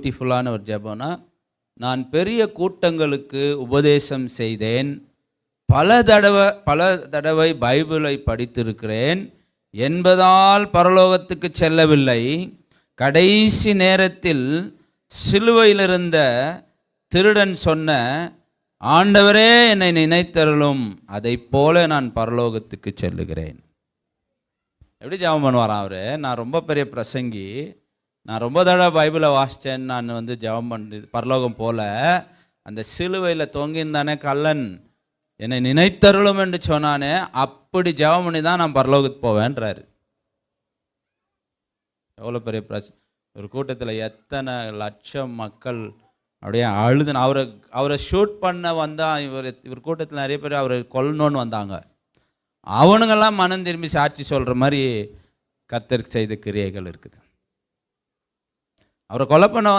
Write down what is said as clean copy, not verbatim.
பியூட்டிஃபுல்லான ஒரு ஜெபம்னா, நான் பெரிய கூட்டங்களுக்கு உபதேசம் செய்தேன், பல தடவை பைபிளை படித்திருக்கிறேன் என்பதால் பரலோகத்துக்கு செல்லவில்லை. கடைசி நேரத்தில் சிலுவையில் இருந்த திருடன் சொன்ன, ஆண்டவரே என்னை நினைத்தருளும், அதை போல நான் பரலோகத்துக்கு செல்லுகிறேன். எப்படி ஜெபம் பண்ணுவாராம் அவரு? நான் ரொம்ப பெரிய பிரசங்கி, நான் ரொம்ப தடவை பைபிளை வாசித்தேன், நான் ஜெபம் பண்ணி பரலோகம் போல, அந்த சிலுவையில் தொங்கியிருந்தானே கள்ளன், என்னை நினைத்தருளும் என்று சொன்னானே, அப்படி ஜெபம் பண்ணி தான் நான் பரலோகத்துக்கு போவேன்றாரு. எவ்வளோ பெரிய ஒரு கூட்டத்தில் எத்தனை லட்சம் மக்கள் அப்படியே அழுதுன்னு அவரை ஷூட் பண்ண வந்தால், இவர் கூட்டத்தில் நிறைய பேர் அவரை கொல்லணும்னு வந்தாங்க. அவனுங்கெல்லாம் மனம் திரும்பி சாட்சி சொல்கிற மாதிரி கர்த்தர் செய்த கிரியைகள் இருக்குது. அவரை கொலை பண்ண